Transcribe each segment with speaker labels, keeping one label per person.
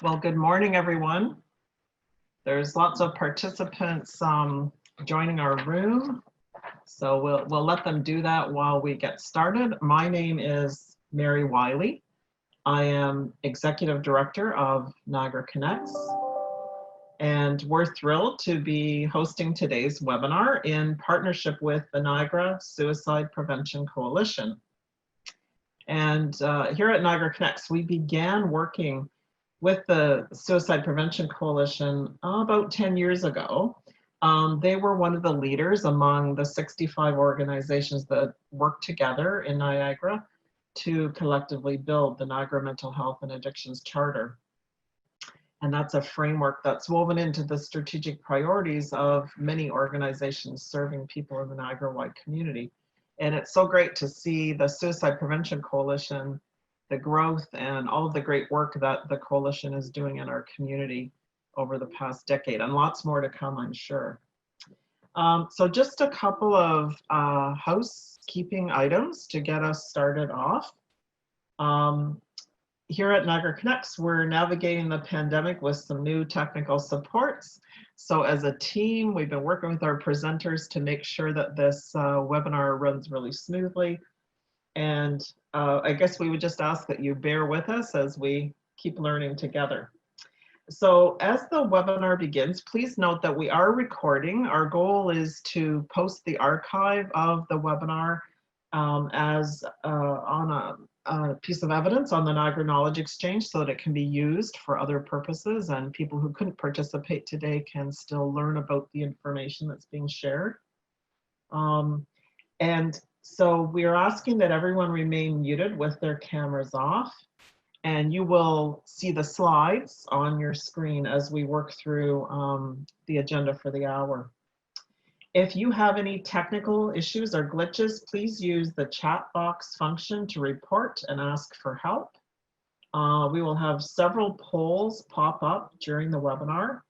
Speaker 1: Well, good morning, everyone. There's lots of participants joining our room, so we'll let them do that while we get started. My name is Mary Wiley. I am Executive Director of Niagara Connects, and we're thrilled to be hosting today's webinar in partnership with the Niagara Suicide Prevention Coalition. And here at Niagara Connects, we began working with the Suicide Prevention Coalition about 10 years ago. They were one of the leaders among the 65 organizations that work together in Niagara to collectively build the Niagara Mental Health and Addictions Charter. And that's a framework that's woven into the strategic priorities of many organizations serving people in the Niagara-wide community. And it's so great to see the Suicide Prevention Coalition, the growth and all of the great work that the coalition is doing in our community over the past decade, and lots more to come, I'm sure. So just a couple of housekeeping items to get us started off. Here at Niagara Connects, we're navigating the pandemic with some new technical supports. So as a team, we've been working with our presenters to make sure that this webinar runs really smoothly. And I guess we would just ask that you bear with us as we keep learning together. So as the webinar begins, please note that we are recording. Our goal is to post the archive of the webinar as on a piece of evidence on the Niagara Knowledge Exchange so that it can be used for other purposes, and people who couldn't participate today can still learn about the information that's being shared. And so we're asking that everyone remain muted with their cameras off, and you will see the slides on your screen as we work through the agenda for the hour. If you have any technical issues or glitches, please use the chat box function to report and ask for help. We will have several polls pop up during the webinar.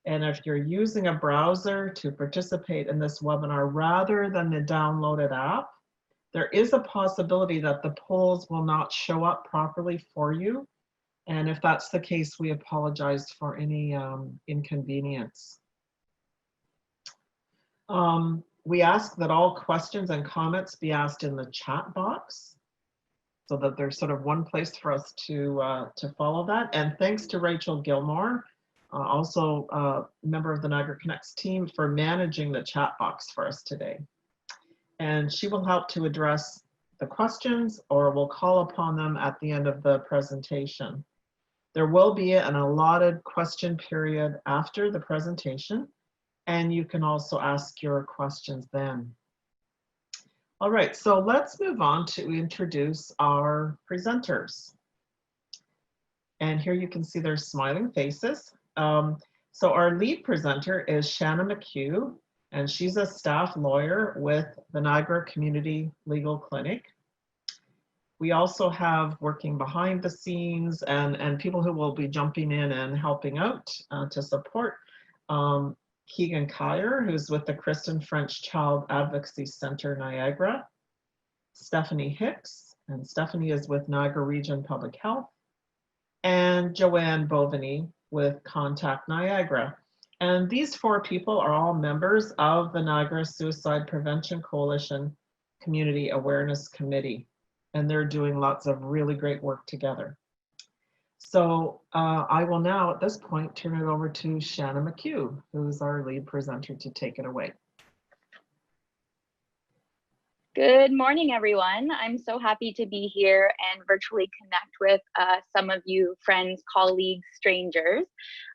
Speaker 1: And if you're using a browser to participate in this webinar rather than the downloaded app, there is a possibility that the polls will not show up properly for you. And if that's the case, we apologize for any inconvenience. We ask that all questions and comments be asked in the chat box so that there's sort of one place for us to follow that. And thanks to Rachel Gilmore, also a member of the Niagara Connects team, for managing the chat box for us today. And she will help to address the questions, or we'll call upon them at the end of the presentation. There will be an allotted question period after the presentation, and you can also ask your questions then. All right, so let's move on to introduce our presenters. And here you can see their smiling faces. So our lead presenter is Shanna McHugh, and she's a staff lawyer with the Niagara Community Legal Clinic. We also have working behind the scenes and people who will be jumping in and helping out to support. Keegan Kyer, who's with the Kristen French Child Advocacy Center, Niagara. Stephanie Hicks, and Stephanie is with Niagara Region Public Health. And Joanne Bovany with Contact Niagara. And these four people are all members of the Niagara Suicide Prevention Coalition Community Awareness Committee. And they're doing lots of really great work together. So I will now, at this point, turn it over to Shanna McHugh, who's our lead presenter, to take it away.
Speaker 2: Good morning, everyone. I'm so happy to be here and virtually connect with some of you friends, colleagues, strangers.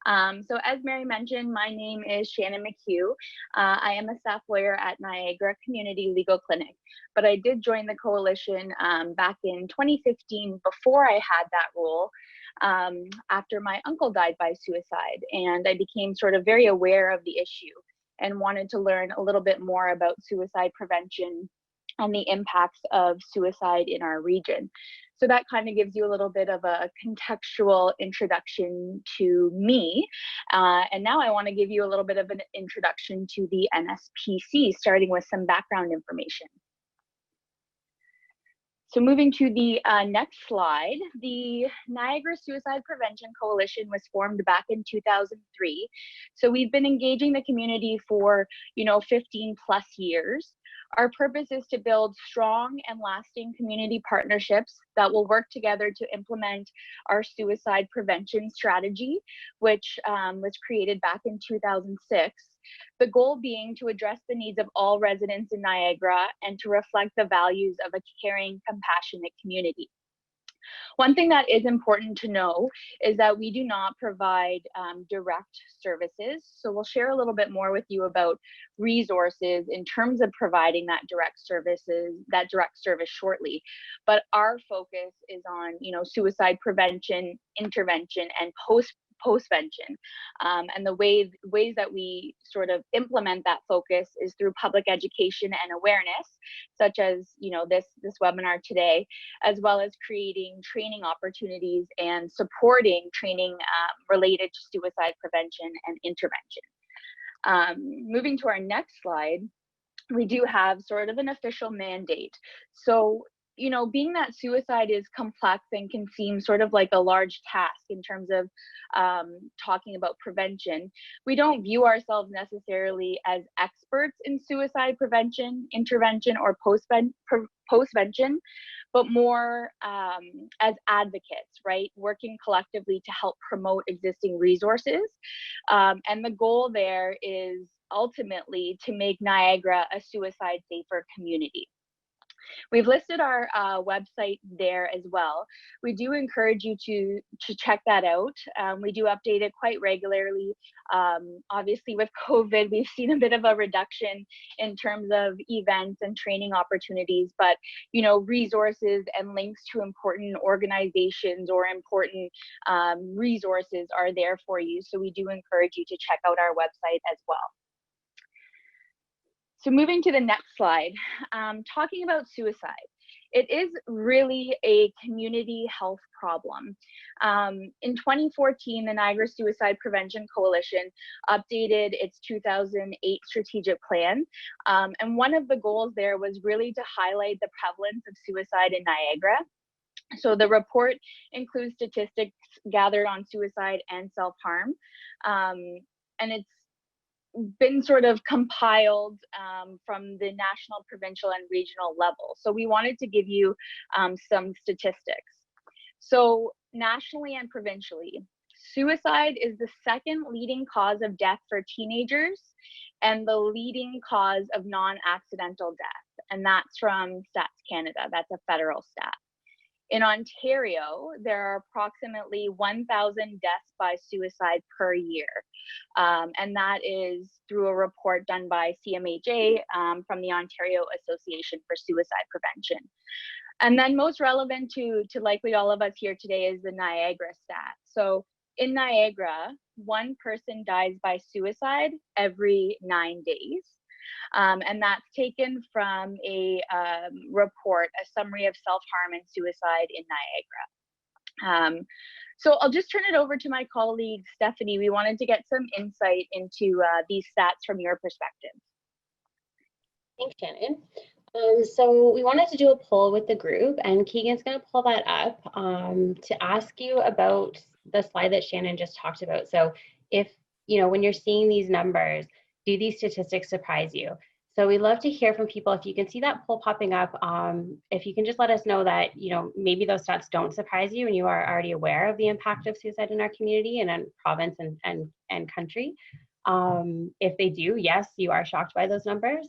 Speaker 2: So as Mary mentioned, my name is Shanna McHugh. I am a staff lawyer at Niagara Community Legal Clinic, but I did join the coalition back in 2015 before I had that role. After my uncle died by suicide, and I became sort of very aware of the issue and wanted to learn a little bit more about suicide prevention and the impacts of suicide in our region. So that kind of gives you a little bit of a contextual introduction to me. And now I want to give you a little bit of an introduction to the NSPC, starting with some background information. So moving to the next slide, the Niagara Suicide Prevention Coalition was formed back in 2003. So we've been engaging the community for, 15 plus years. Our purpose is to build strong and lasting community partnerships that will work together to implement our suicide prevention strategy, which was created back in 2006. The goal being to address the needs of all residents in Niagara and to reflect the values of a caring, compassionate community. One thing that is important to know is that we do not provide direct services. So we'll share a little bit more with you about resources in terms of providing that direct service shortly. But our focus is on, suicide prevention, intervention, and postvention. And the ways that we sort of implement that focus is through public education and awareness, such as this webinar today, as well as creating training opportunities and supporting training related to suicide prevention and intervention. Moving to our next slide, we do have sort of an official mandate. So being that suicide is complex and can seem sort of like a large task in terms of talking about prevention, we don't view ourselves necessarily as experts in suicide prevention, intervention, or postvention, but more as advocates, right? Working collectively to help promote existing resources. And the goal there is ultimately to make Niagara a suicide safer community. We've listed our website there as well. We do encourage you to check that out. We do update it quite regularly. Obviously with COVID, we've seen a bit of a reduction in terms of events and training opportunities, but resources and links to important organizations or important resources are there for you. So we do encourage you to check out our website as well. So moving to the next slide, talking about suicide. It is really a community health problem. In 2014, the Niagara Suicide Prevention Coalition updated its 2008 strategic plan. And one of the goals there was really to highlight the prevalence of suicide in Niagara. So the report includes statistics gathered on suicide and self-harm. And it's been sort of compiled from the national, provincial, and regional level. So we wanted to give you some statistics. So nationally and provincially, suicide is the second leading cause of death for teenagers and the leading cause of non-accidental death. And that's from Stats Canada. That's a federal stat. In Ontario, there are approximately 1,000 deaths by suicide per year. And that is through a report done by CMHA from the Ontario Association for Suicide Prevention. And then most relevant to likely all of us here today is the Niagara stat. So in Niagara, one person dies by suicide every 9 days. And that's taken from a report, a summary of self-harm and suicide in Niagara. So I'll just turn it over to my colleague, Stephanie. We wanted to get some insight into these stats from your perspective.
Speaker 3: Thanks, Shannon. So we wanted to do a poll with the group, and Keegan's going to pull that up to ask you about the slide that Shannon just talked about. So if, when you're seeing these numbers, do these statistics surprise you? So we'd love to hear from people. If you can see that poll popping up, if you can just let us know that, maybe those stats don't surprise you and you are already aware of the impact of suicide in our community and in province and country. If they do, yes, you are shocked by those numbers,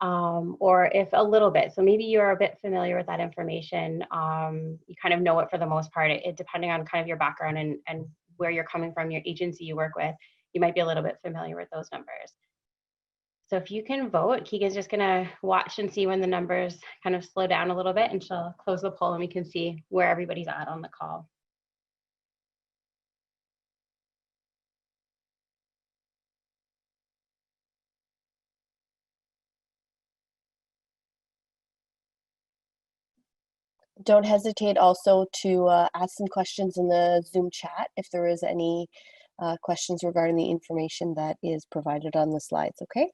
Speaker 3: or if a little bit. So maybe you're a bit familiar with that information. You kind of know it for the most part, depending on kind of your background and where you're coming from, your agency you work with, you might be a little bit familiar with those numbers. So if you can vote, Keegan's just gonna watch and see when the numbers kind of slow down a little bit, and she'll close the poll and we can see where everybody's at on the call.
Speaker 4: Don't hesitate also to ask some questions in the Zoom chat if there is any questions regarding the information that is provided on the slides, okay?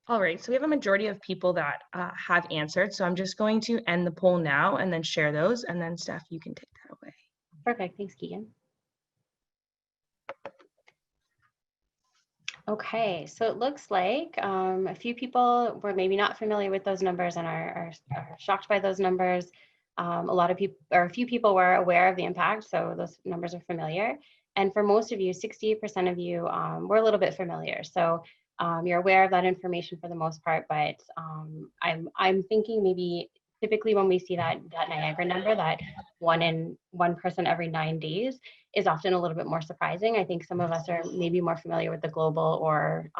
Speaker 5: All right, so we have a majority of people that have answered. So I'm just going to end the poll now and then share those. And then Steph, you can take that away.
Speaker 3: Perfect, thanks, Keegan. Okay, so it looks like a few people were maybe not familiar with those numbers and are shocked by those numbers. A lot of people, or a few people, were aware of the impact, so those numbers are familiar. And for most of you, 68% of you were a little bit familiar. So you're aware of that information for the most part, but I'm thinking maybe typically when we see that Niagara number, that one person every 9 days, is often a little bit more surprising. I think some of us are maybe more familiar with the global or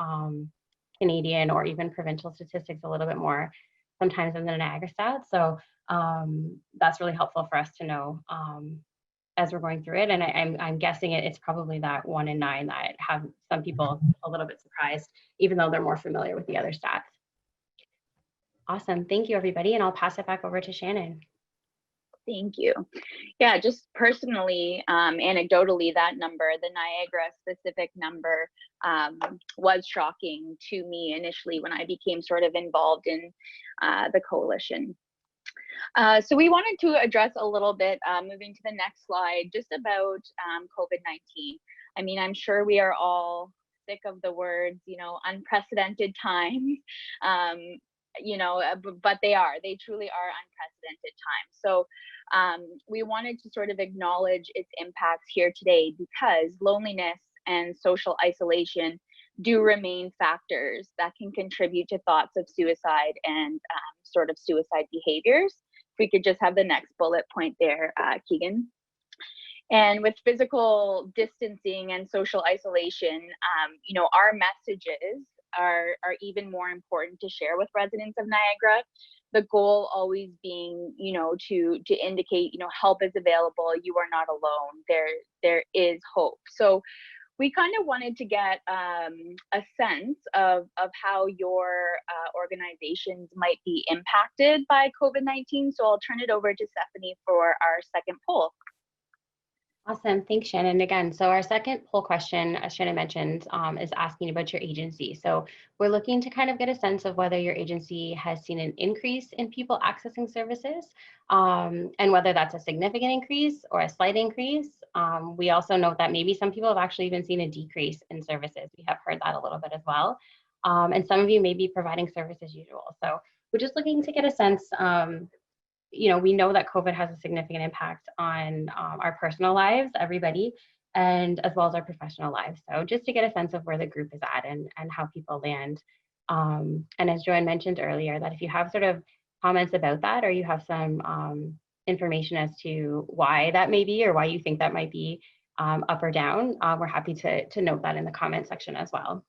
Speaker 3: Canadian or even provincial statistics a little bit more sometimes than the Niagara stats. So that's really helpful for us to know as we're going through it. And I'm guessing it's probably that 1 in 9 that have some people a little bit surprised, even though they're more familiar with the other stats. Awesome, thank you everybody. And I'll pass it back over to Shannon.
Speaker 2: Thank you. Yeah, just personally, anecdotally, that number, the Niagara specific number, was shocking to me initially when I became sort of involved in the coalition. So we wanted to address a little bit, moving to the next slide, just about COVID-19. I mean, I'm sure we are all sick of the words, you know, unprecedented times. You know, but they truly are unprecedented times. So we wanted to sort of acknowledge its impacts here today, because loneliness and social isolation do remain factors that can contribute to thoughts of suicide and sort of suicide behaviors. If we could just have the next bullet point there, Keegan. And with physical distancing and social isolation, you know, our messages are even more important to share with residents of Niagara. The goal always being, you know, to indicate, you know, help is available. You are not alone. There is hope. So we kind of wanted to get a sense of how your organizations might be impacted by COVID-19. So I'll turn it over to Stephanie for our second poll.
Speaker 3: Awesome, thanks Shannon. Again, so our second poll question, as Shannon mentioned, is asking about your agency. So we're looking to kind of get a sense of whether your agency has seen an increase in people accessing services, and whether that's a significant increase or a slight increase. We also note that maybe some people have actually even seen a decrease in services. We have heard that a little bit as well. And some of you may be providing service as usual. So we're just looking to get a sense. You know, we know that COVID has a significant impact on our personal lives, everybody, and as well as our professional lives. So just to get a sense of where the group is at and how people land. And as Joanne mentioned earlier, that if you have sort of comments about that, or you have some information as to why that may be, or why you think that might be up or down, we're happy to note that in the comment section as well.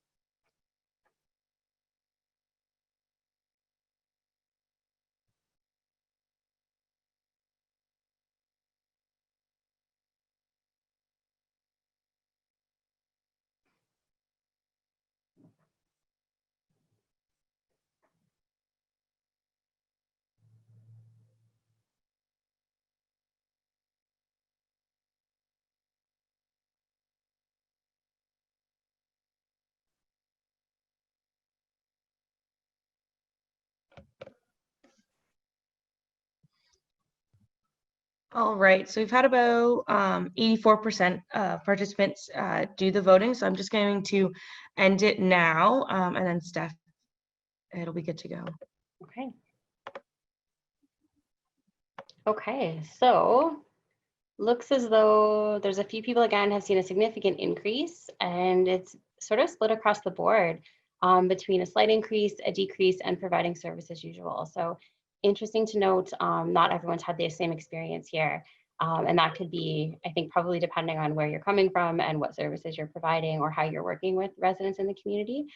Speaker 5: All right, so we've had about 84% participants do the voting. So I'm just going to end it now, and then Steph, it'll be good to go.
Speaker 3: Okay. Okay, so looks as though there's a few people again have seen a significant increase, and it's sort of split across the board between a slight increase, a decrease, and providing service as usual. So interesting to note, not everyone's had the same experience here. And that could be, I think, probably depending on where you're coming from and what services you're providing or how you're working with residents in the community.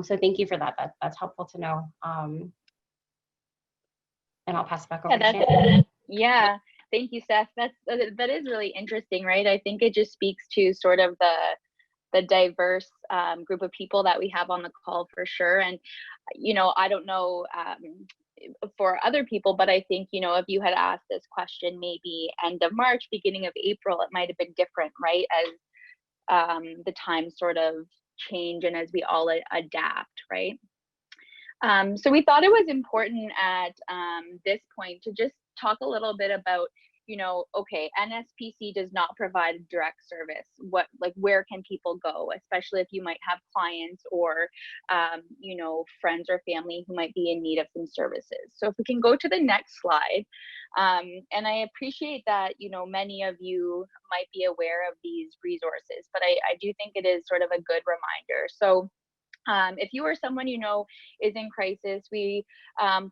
Speaker 3: So thank you for that. That's helpful to know. And I'll pass it back over to Shannon.
Speaker 2: Yeah, thank you, Steph. That is really interesting, right? I think it just speaks to sort of the diverse group of people that we have on the call for sure. And, you know, I don't know for other people, but I think, you know, if you had asked this question maybe end of March, beginning of April, it might have been different, right? As the times sort of change and as we all adapt, right? So we thought it was important at this point to just talk a little bit about, okay, NSPC does not provide direct service. Where can people go, especially if you might have clients or, friends or family who might be in need of some services. So if we can go to the next slide, and I appreciate that, many of you might be aware of these resources, but I do think it is sort of a good reminder. So if you or someone is in crisis, we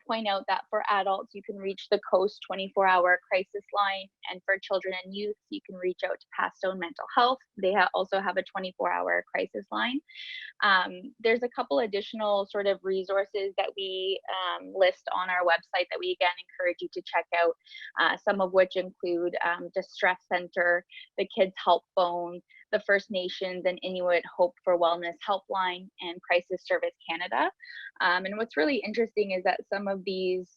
Speaker 2: point out that for adults, you can reach the Coast 24-hour crisis line, and for children and youth, you can reach out to Pastone Mental Health. They also have a 24-hour crisis line. There's a couple additional sort of resources that we list on our website that we again encourage you to check out, some of which include Distress Center, the Kids Help Phone, the First Nations and Inuit Hope for Wellness Helpline, and Crisis Service Canada. And what's really interesting is that some of these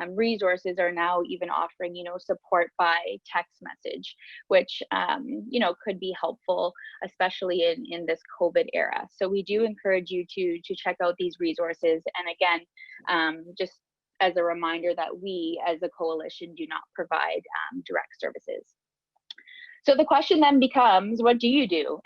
Speaker 2: resources are now even offering, support by text message, which, could be helpful, especially in this COVID era. So we do encourage you to check out these resources. And again, just as a reminder that we as a coalition do not provide direct services. So the question then becomes, what do you do?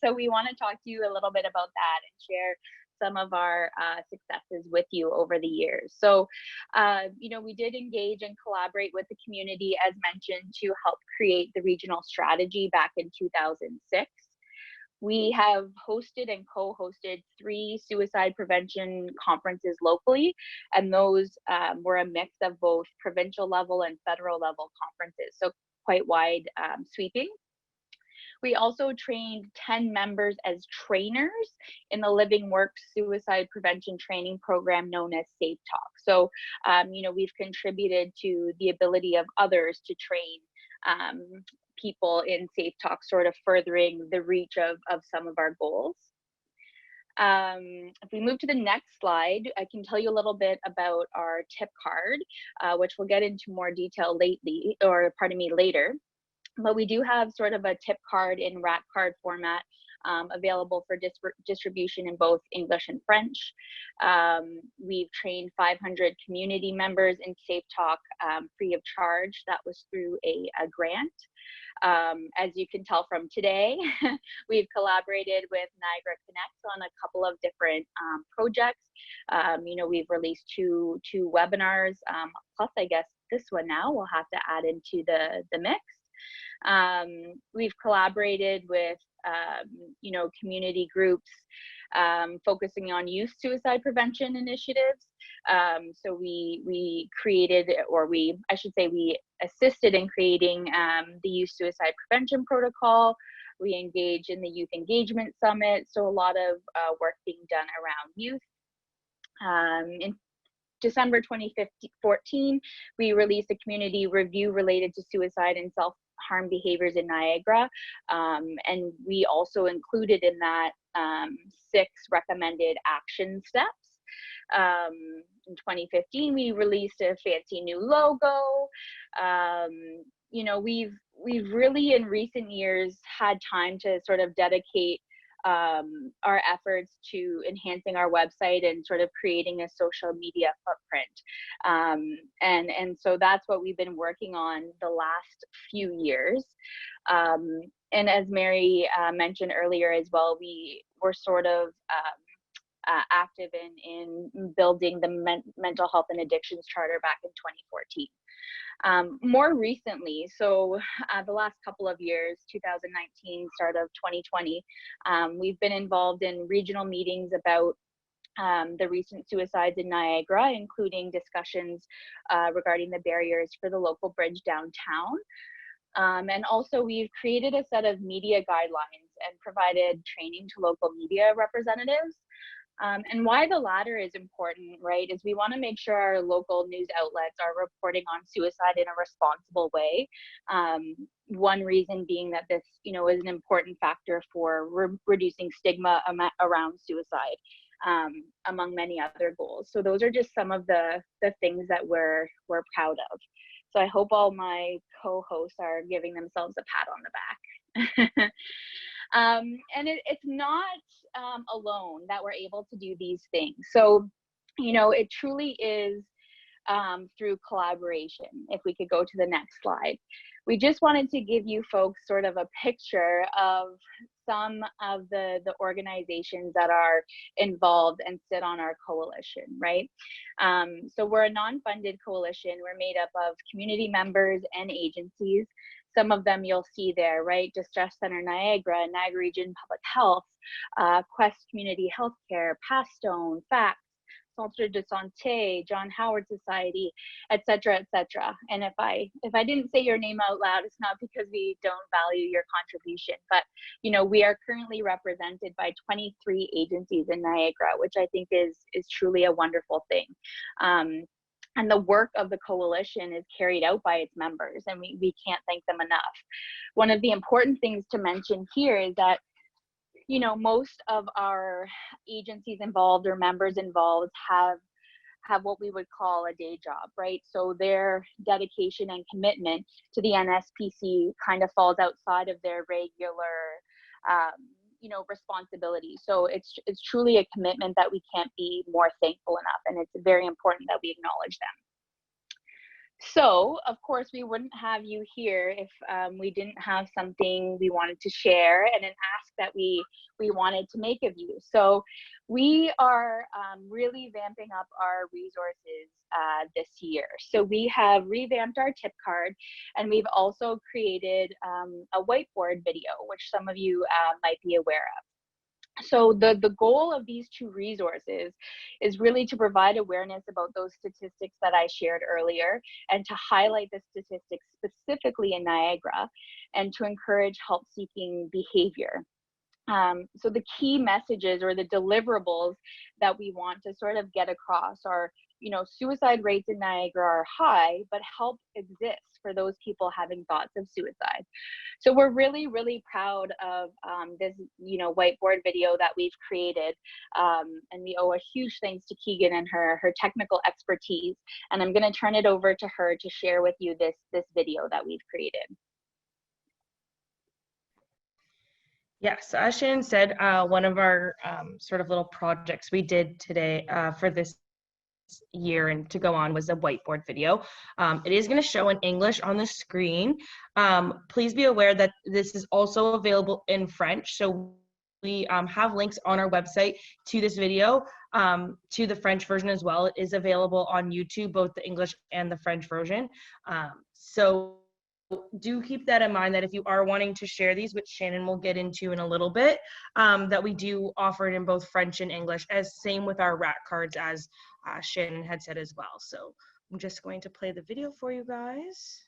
Speaker 2: So we want to talk to you a little bit about that and share some of our successes with you over the years. So, we did engage and collaborate with the community, as mentioned, to help create the regional strategy back in 2006. We have hosted and co-hosted 3 suicide prevention conferences locally, and those were a mix of both provincial level and federal level conferences. So quite wide sweeping. We also trained 10 members as trainers in the Living Works Suicide Prevention Training Program known as Safe Talk. So, we've contributed to the ability of others to train people in Safe Talk, sort of furthering the reach of some of our goals. If we move to the next slide, I can tell you a little bit about our tip card, which we'll get into more detail later. But we do have sort of a tip card in wrap card format available for distribution in both English and French. We've trained 500 community members in Safe Talk free of charge. That was through a grant. As you can tell from today, we've collaborated with Niagara Connects on a couple of different projects. We've released two webinars, plus I guess this one now we'll have to add into the mix. We've collaborated with community groups focusing on youth suicide prevention initiatives. So we created, we assisted in creating the Youth Suicide Prevention Protocol. We engaged in the Youth Engagement Summit, so a lot of work being done around youth. In December 2014, we released a community review related to suicide and self-harm behaviors in Niagara, and we also included in that 6 recommended action steps. In 2015, we released a fancy new logo. We've really in recent years had time to sort of dedicate our efforts to enhancing our website and sort of creating a social media footprint. And so that's what we've been working on the last few years. And as Mary mentioned earlier as well, we were sort of active in building the mental health and addictions charter back in 2014. More recently, so the last couple of years, 2019, start of 2020, we've been involved in regional meetings about the recent suicides in Niagara, including discussions regarding the barriers for the local bridge downtown. And also we've created a set of media guidelines and provided training to local media representatives. And why the latter is important, right, is we want to make sure our local news outlets are reporting on suicide in a responsible way. One reason being that this, is an important factor for reducing stigma around suicide, among many other goals. So those are just some of the things that we're proud of. So I hope all my co-hosts are giving themselves a pat on the back. And it's not alone that we're able to do these things. So you know, it truly is through collaboration. If we could go to the next slide. We just wanted to give you folks sort of a picture of some of the organizations that are involved and sit on our coalition, right? So we're a non-funded coalition. We're made up of community members and agencies. Some of them you'll see there, right? Distress Center Niagara, Niagara Region Public Health, Quest Community Healthcare, Pastone, FACT, Centre de Santé, John Howard Society, et cetera, et cetera. And if I didn't say your name out loud, it's not because we don't value your contribution, but you know, we are currently represented by 23 agencies in Niagara, which I think is truly a wonderful thing. And the work of the coalition is carried out by its members, and we can't thank them enough. One of the important things to mention here is that, you know, most of our agencies involved or members involved have what we would call a day job, right? So their dedication and commitment to the NSPC kind of falls outside of their regular, you know, responsibility. So it's truly a commitment that we can't be more thankful enough, and it's very important that we acknowledge them. So, of course, we wouldn't have you here if we didn't have something we wanted to share and an ask that we wanted to make of you. So we are really vamping up our resources this year. So we have revamped our tip card, and we've also created a whiteboard video, which some of you might be aware of. So the goal of these two resources is really to provide awareness about those statistics that I shared earlier, and to highlight the statistics specifically in Niagara, and to encourage help-seeking behavior. So the key messages or the deliverables that we want to sort of get across are, you know, suicide rates in Niagara are high, but help exists for those people having thoughts of suicide. So we're really, really proud of this, you know, whiteboard video that we've created. And we owe a huge thanks to Keegan and her technical expertise. And I'm going to turn it over to her to share with you this video that we've created.
Speaker 5: Yes, as Shannon said, one of our sort of little projects we did today for this year and to go on was a whiteboard video. It is going to show in English on the screen. Please be aware that this is also available in French. So we have links on our website to this video, to the French version as well. It is available on YouTube, both the English and the French version. So do keep that in mind, that if you are wanting to share these, which Shannon will get into in a little bit, that we do offer it in both French and English, as same with our rat cards, as Shannon had said as well. So I'm just going to play the video for you guys.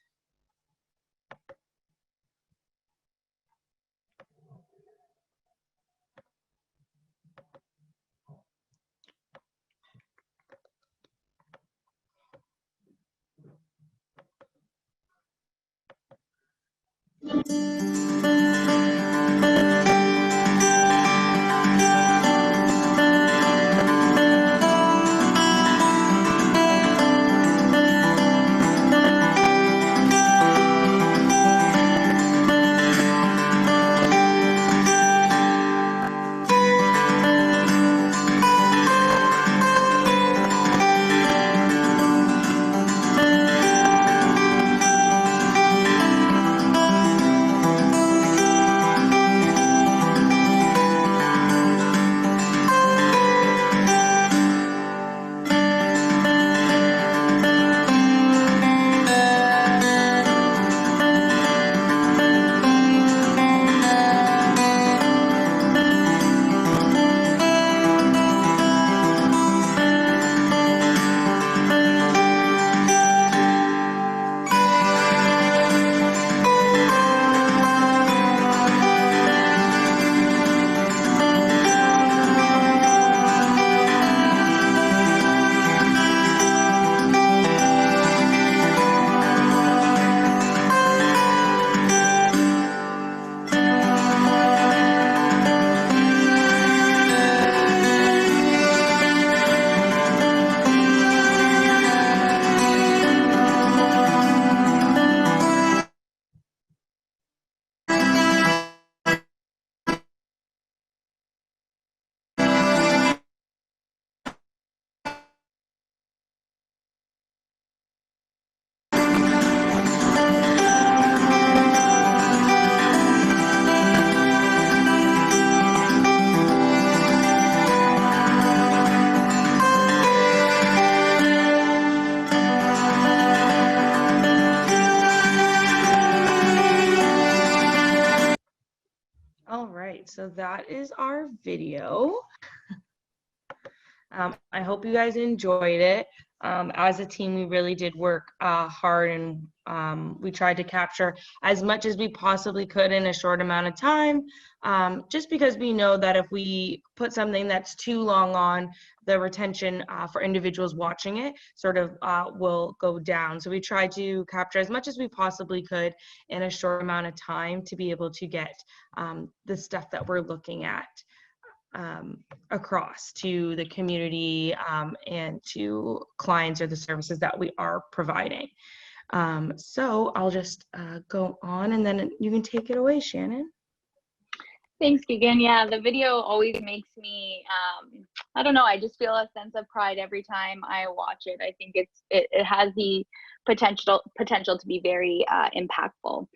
Speaker 5: right, so that is our video. I hope you guys enjoyed it. As a team, we really did work hard, and we tried to capture as much as we possibly could in a short amount of time, just because we know that if we put something that's too long on, the retention for individuals watching it sort of will go down. So we tried to capture as much as we possibly could in a short amount of time to be able to get the stuff that we're looking at across to the community and to clients or the services that we are providing. So I'll just go on, and then you can take it away, Shannon.
Speaker 2: Thanks, Keegan. Yeah, the video always makes me, I don't know, I just feel a sense of pride every time I watch it. I think it has the potential to be very impactful.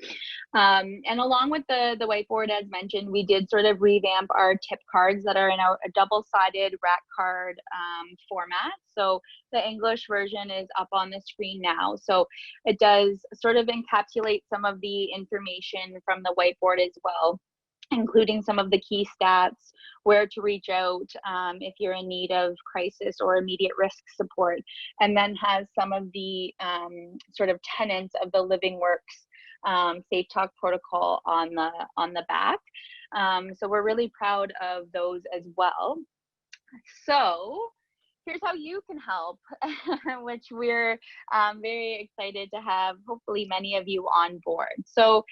Speaker 2: And along with the whiteboard, as mentioned, we did sort of revamp our tip cards that are in a double-sided rack card format. So the English version is up on the screen now. So it does sort of encapsulate some of the information from the whiteboard as well, including some of the key stats, where to reach out if you're in need of crisis or immediate risk support, and then has some of the sort of tenets of the Living Works Safe Talk protocol on the back. So we're really proud of those as well. So here's how you can help, which we're very excited to have hopefully many of you on board. So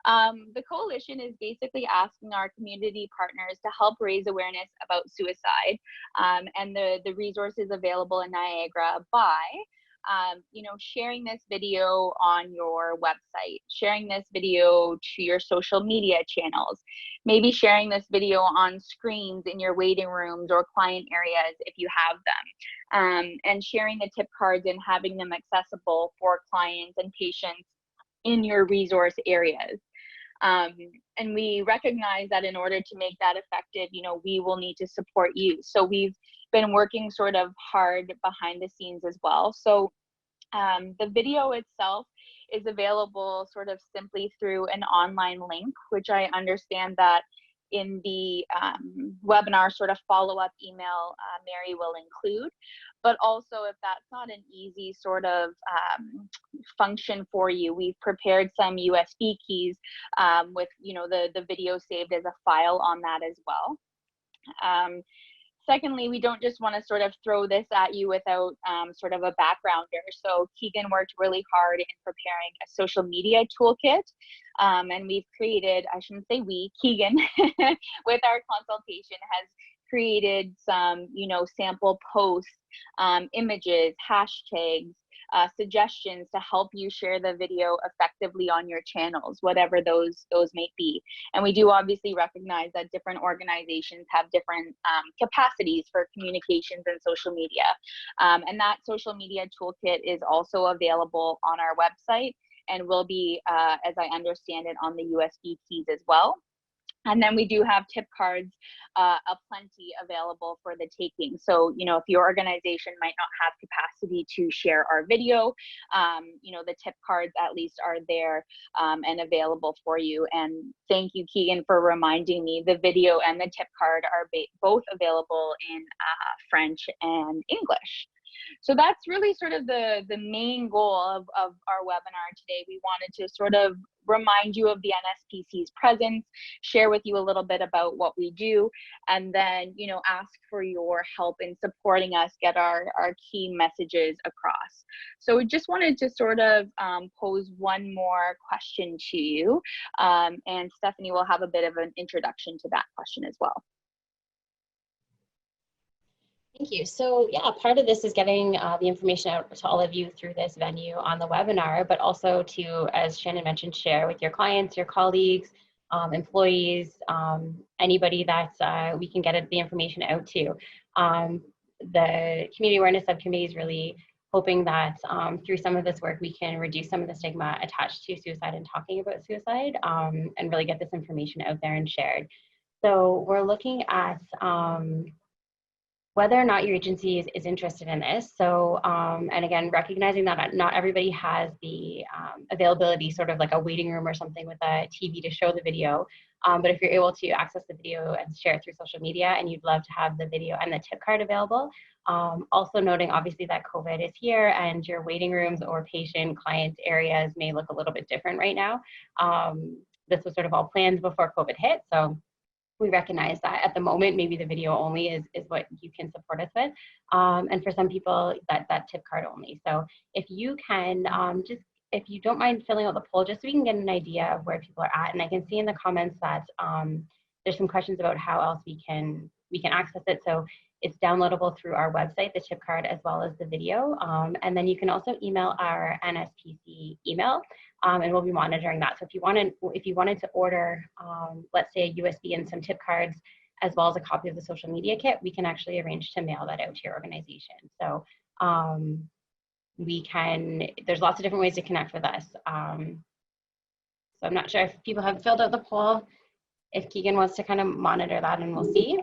Speaker 2: the coalition is basically asking our community partners to help raise awareness about suicide and the resources available in Niagara by sharing this video on your website, sharing this video to your social media channels, maybe sharing this video on screens in your waiting rooms or client areas if you have them, and sharing the tip cards and having them accessible for clients and patients in your resource areas. And we recognize that in order to make that effective, we will need to support you. So we've been working sort of hard behind the scenes as well. So the video itself is available sort of simply through an online link, which I understand that in the webinar sort of follow-up email Mary will include. But also, if that's not an easy sort of function for you, we've prepared some USB keys with the video saved as a file on that as well. Secondly, we don't just want to sort of throw this at you without sort of a backgrounder. So Keegan worked really hard in preparing a social media toolkit. And we've created, I shouldn't say we, Keegan, with our consultation has created some, sample posts, images, hashtags, suggestions to help you share the video effectively on your channels, whatever those may be. And we do obviously recognize that different organizations have different capacities for communications and social media. And that social media toolkit is also available on our website and will be, as I understand it, on the USB keys as well. And then we do have tip cards aplenty available for the taking. So, if your organization might not have capacity to share our video, the tip cards at least are there and available for you. And thank you, Keegan, for reminding me the video and the tip card are both available in French and English. So that's really sort of the main goal of our webinar today. We wanted to sort of remind you of the NSPC's presence, share with you a little bit about what we do, and then, ask for your help in supporting us get our key messages across. So we just wanted to sort of pose one more question to you, and Stephanie will have a bit of an introduction to that question as well.
Speaker 3: Thank you. So yeah, part of this is getting the information out to all of you through this venue on the webinar, but also to, as Shannon mentioned, share with your clients, your colleagues, employees, anybody that we can get the information out to. The Community Awareness Subcommittee is really hoping that through some of this work, we can reduce some of the stigma attached to suicide and talking about suicide, and really get this information out there and shared. So we're looking at whether or not your agency is interested in this. So, and again, recognizing that not everybody has the availability, sort of like a waiting room or something with a TV to show the video. But if you're able to access the video and share it through social media, and you'd love to have the video and the tip card available, also noting obviously that COVID is here and your waiting rooms or patient client areas may look a little bit different right now. This was sort of all planned before COVID hit, so we recognize that at the moment, maybe the video only is what you can support us with. And for some people, that tip card only. So if you can, if you don't mind filling out the poll, just so we can get an idea of where people are at. And I can see in the comments that there's some questions about how else we can access it. So it's downloadable through our website, the chip card, as well as the video. And then you can also email our NSPC email, and we'll be monitoring that. So if you wanted to order, let's say a USB and some tip cards, as well as a copy of the social media kit, we can actually arrange to mail that out to your organization. So there's lots of different ways to connect with us. So I'm not sure if people have filled out the poll, if Keegan wants to kind of monitor that, and we'll see.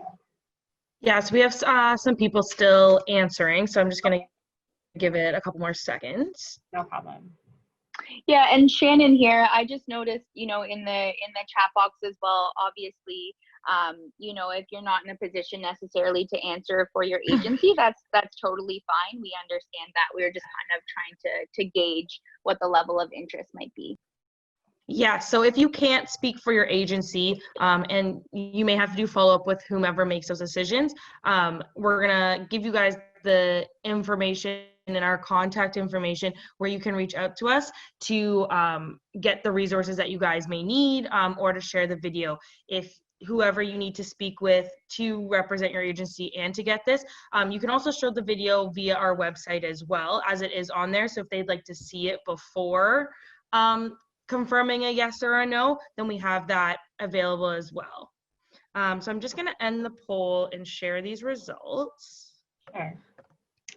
Speaker 5: Yeah, so we have some people still answering, so I'm just going to give it a couple more seconds.
Speaker 3: No problem.
Speaker 2: Yeah, and Shannon here, I just noticed, in the chat box as well, obviously, if you're not in a position necessarily to answer for your agency, that's totally fine. We understand that. We're just kind of trying to gauge what the level of interest might be.
Speaker 5: Yeah, so if you can't speak for your agency, and you may have to do follow-up with whomever makes those decisions, we're gonna give you guys the information and our contact information where you can reach out to us to get the resources that you guys may need, or to share the video. If whoever you need to speak with to represent your agency and to get this, you can also show the video via our website as well, as it is on there. So if they'd like to see it before confirming a yes or a no, then we have that available as well. So I'm just going to end the poll and share these results.
Speaker 3: Sure.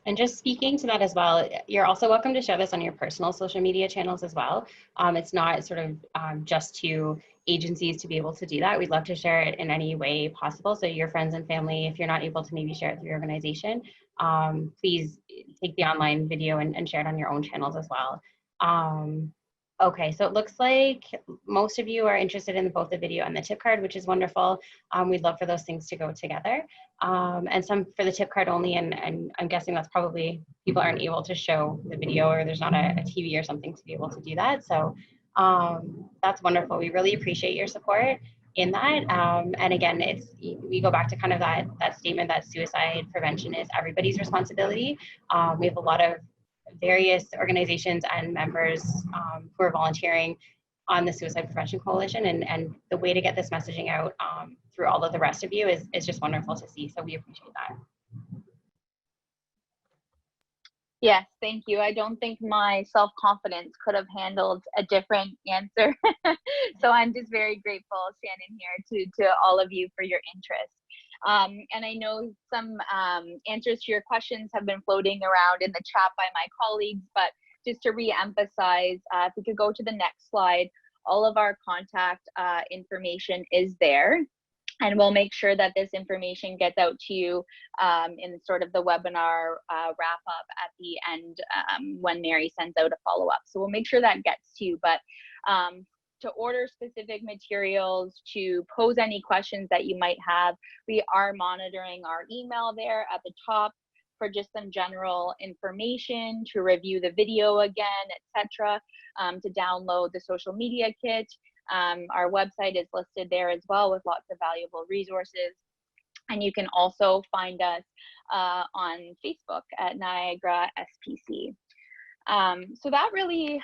Speaker 3: And just speaking to that as well, you're also welcome to share this on your personal social media channels as well. It's not sort of just to agencies to be able to do that. We'd love to share it in any way possible. So your friends and family, if you're not able to maybe share it through your organization, please take the online video and share it on your own channels as well. Okay, so it looks like most of you are interested in both the video and the tip card, which is wonderful. We'd love for those things to go together. And some for the tip card only, and I'm guessing that's probably people aren't able to show the video, or there's not a TV or something to be able to do that. So that's wonderful. We really appreciate your support in that. And again, we go back to kind of that statement that suicide prevention is everybody's responsibility. We have a lot of various organizations and members who are volunteering on the Suicide Prevention Coalition, and the way to get this messaging out through all of the rest of you is just wonderful to see. So we appreciate that.
Speaker 2: Yes, thank you. I don't think my self-confidence could have handled a different answer. So I'm just very grateful, Shannon, here to all of you for your interest. And I know some answers to your questions have been floating around in the chat by my colleagues, but just to re-emphasize, if we could go to the next slide, all of our contact information is there. And we'll make sure that this information gets out to you in sort of the webinar wrap up at the end when Mary sends out a follow-up. So we'll make sure that gets to you. But to order specific materials, to pose any questions that you might have, we are monitoring our email there at the top for just some general information, to review the video again, etc., to download the social media kit. Our website is listed there as well with lots of valuable resources. And you can also find us on Facebook at Niagara SPC. So that really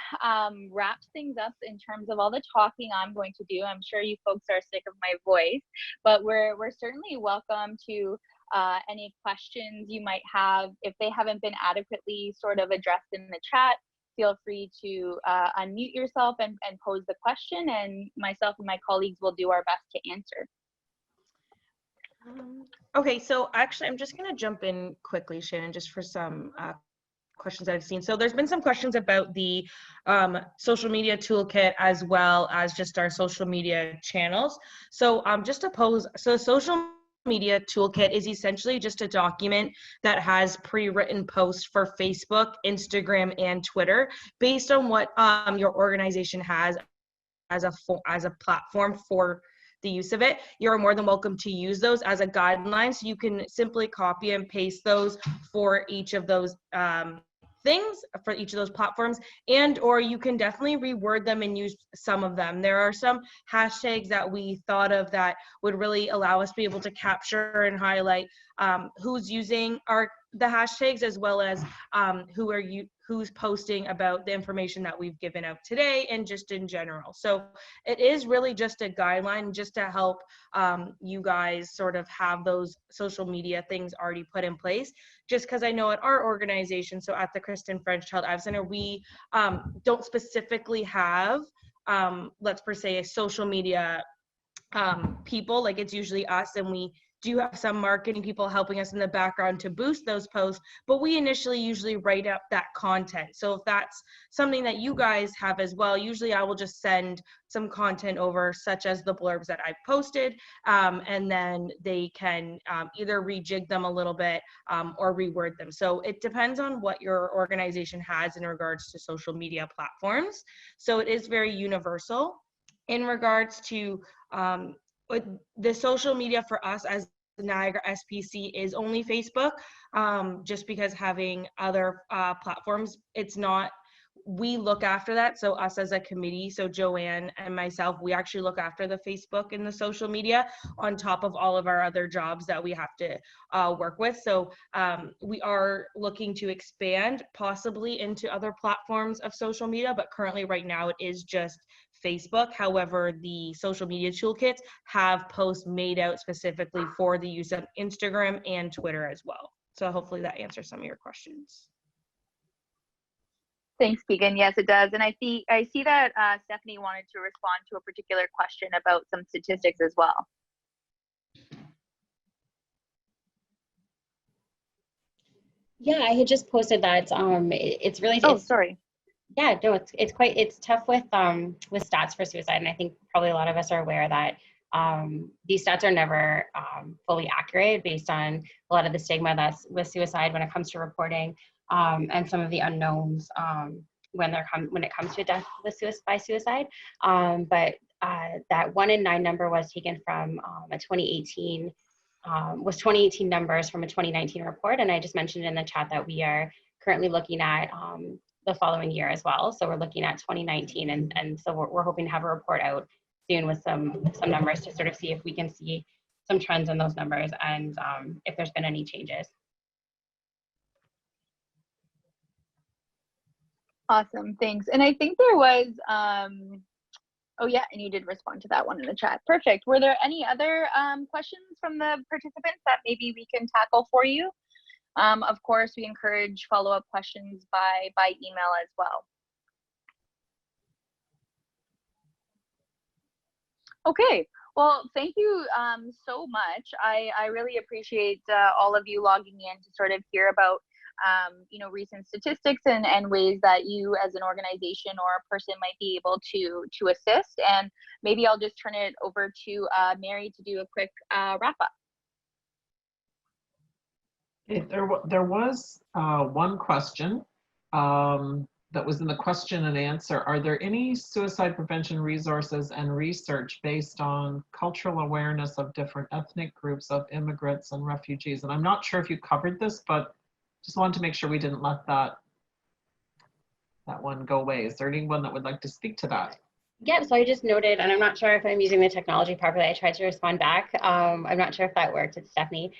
Speaker 2: wraps things up in terms of all the talking I'm going to do. I'm sure you folks are sick of my voice, but we're certainly welcome to any questions you might have. If they haven't been adequately sort of addressed in the chat, feel free to unmute yourself and pose the question, and myself and my colleagues will do our best to answer.
Speaker 5: Okay, so actually I'm just going to jump in quickly, Shannon, just for some questions that I've seen. So there's been some questions about the social media toolkit as well as just our social media channels. So just to pose, so social media toolkit is essentially just a document that has pre-written posts for Facebook, Instagram, and Twitter based on what your organization has as a platform for the use of it, you're more than welcome to use those as a guideline. So you can simply copy and paste those for each of those things, for each of those platforms, and or you can definitely reword them and use some of them. There are some hashtags that we thought of that would really allow us to be able to capture and highlight who's using the hashtags, as well as who's posting about the information that we've given out today and just in general. So it is really just a guideline just to help you guys sort of have those social media things already put in place. Just because I know at our organization, so at the Kristen French Child Advocacy Center, we don't specifically have, let's per se, a social media people. Like, it's usually us, and we do have some marketing people helping us in the background to boost those posts, but we initially usually write up that content. So if that's something that you guys have as well, usually I will just send some content over, such as the blurbs that I've posted, and then they can either rejig them a little bit or reword them. So it depends on what your organization has in regards to social media platforms. So it is very universal. In regards to the social media for us as the Niagara SPC is only Facebook, just because having other platforms, it's not, we look after that. So us as a committee, so Joanne and myself, we actually look after the Facebook and the social media on top of all of our other jobs that we have to work with. So we are looking to expand possibly into other platforms of social media, but currently right now it is just Facebook. However, the social media toolkits have posts made out specifically for the use of Instagram and Twitter as well. So hopefully that answers some of your questions.
Speaker 2: Thanks, Keegan. Yes, it does. And I see that Stephanie wanted to respond to a particular question about some statistics as well.
Speaker 3: Yeah, I had just posted that. It's really.
Speaker 2: Oh, sorry.
Speaker 3: Yeah, no, it's tough with stats for suicide, and I think probably a lot of us are aware that these stats are never fully accurate based on a lot of the stigma that's with suicide when it comes to reporting, and some of the unknowns when it comes to death by suicide. But that 1 in 9 number was taken from a 2018 numbers from a 2019 report, and I just mentioned in the chat that we are currently looking at the following year as well. So we're looking at 2019, and so we're hoping to have a report out soon with some numbers to sort of see if we can see some trends in those numbers and if there's been any changes.
Speaker 2: Awesome, thanks. And I think there was, oh yeah, and you did respond to that one in the chat. Perfect. Were there any other questions from the participants that maybe we can tackle for you? Of course, we encourage follow-up questions by email as well. Okay, well, thank you so much. I really appreciate all of you logging in to sort of hear about recent statistics and ways that you as an organization or a person might be able to assist. And maybe I'll just turn it over to Mary to do a quick wrap up.
Speaker 1: There was one question that was in the question and answer. Are there any suicide prevention resources and research based on cultural awareness of different ethnic groups of immigrants and refugees? And I'm not sure if you covered this, but just wanted to make sure we didn't let that one go away. Is there anyone that would like to speak to that?
Speaker 3: Yeah, so I just noted, and I'm not sure if I'm using the technology properly. I tried to respond back. I'm not sure if that worked. It's Stephanie.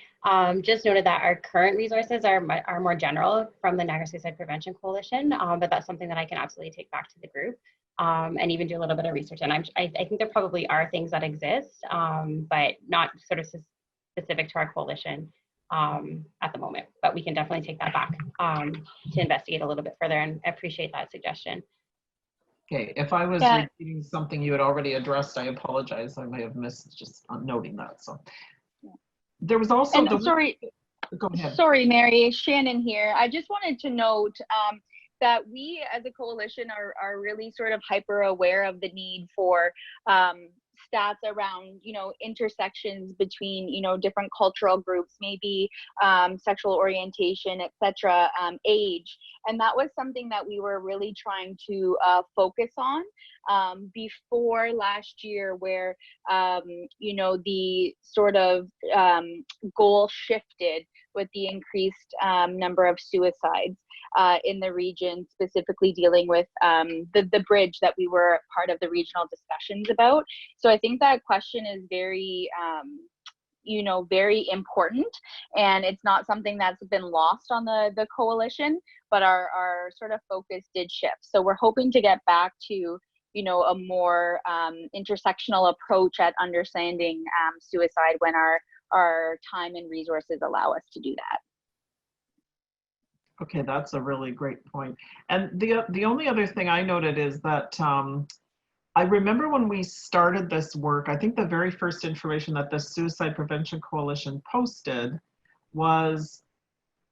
Speaker 3: Just noted that our current resources are more general from the Niagara Suicide Prevention Coalition, but that's something that I can absolutely take back to the group and even do a little bit of research. And I think there probably are things that exist, but not sort of specific to our coalition at the moment. But we can definitely take that back to investigate a little bit further, and I appreciate that suggestion.
Speaker 1: Okay, if I was repeating something you had already addressed, I apologize. I may have missed just noting that. So there was also Go ahead.
Speaker 2: Sorry, Mary, Shannon here. I just wanted to note that we as a coalition are really sort of hyper aware of the need for stats around, intersections between, different cultural groups, maybe sexual orientation, etc., age. And that was something that we were really trying to focus on before last year, where you know, the sort of goal shifted with the increased number of suicides in the region, specifically dealing with the bridge that we were part of the regional discussions about. So I think that question is very you know, very important, and it's not something that's been lost on the coalition, but our sort of focus did shift. So we're hoping to get back to, you know, a more intersectional approach at understanding suicide when our time and resources allow us to do that.
Speaker 1: Okay, that's a really great point. And the only other thing I noted is that I remember when we started this work, I think the very first information that the Suicide Prevention Coalition posted was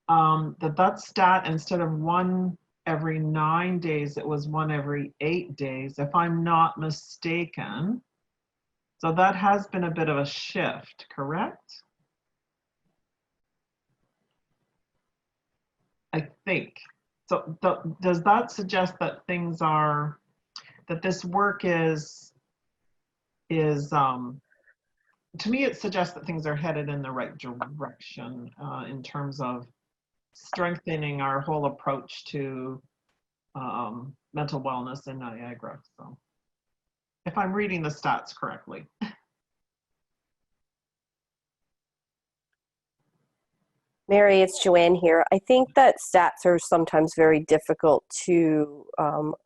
Speaker 1: that stat, instead of 1 every 9 days, it was 1 every 8 days, if I'm not mistaken. So that has been a bit of a shift, correct? I think. So does that suggest that things are, that this work is to me, it suggests that things are headed in the right direction in terms of strengthening our whole approach to mental wellness in Niagara. So if I'm reading the stats correctly.
Speaker 4: Mary, it's Joanne here. I think that stats are sometimes very difficult to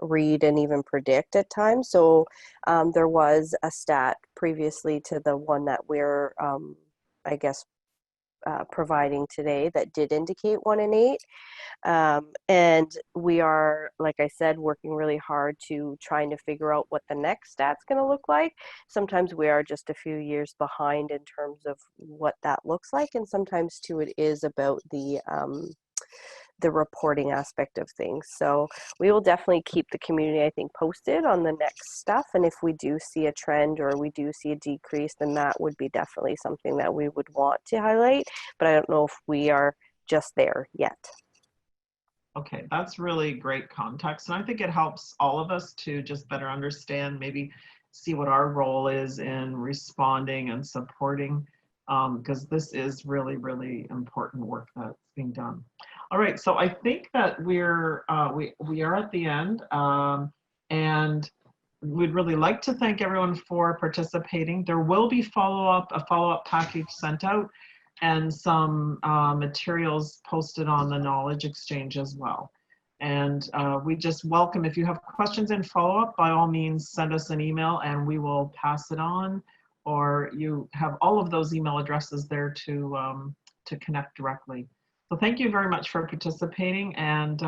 Speaker 4: read and even predict at times. So there was a stat previously to the one that we're, I guess, providing today that did indicate 1 in 8. And we are, like I said, working really hard to trying to figure out what the next stat's going to look like. Sometimes we are just a few years behind in terms of what that looks like, and sometimes too it is about the reporting aspect of things. So we will definitely keep the community, I think, posted on the next stuff. And if we do see a trend or we do see a decrease, then that would be definitely something that we would want to highlight. But I don't know if we are just there yet.
Speaker 1: Okay, that's really great context. And I think it helps all of us to just better understand, maybe see what our role is in responding and supporting, because this is really, really important work that's being done. All right, so I think that we are at the end, and we'd really like to thank everyone for participating. There will be a follow-up package sent out, and some materials posted on the Knowledge Exchange as well. And we just welcome, if you have questions and follow-up, by all means, send us an email and we will pass it on, or you have all of those email addresses there to connect directly. So thank you very much for participating, and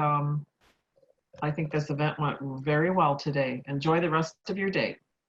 Speaker 1: I think this event went very well today. Enjoy the rest of your day.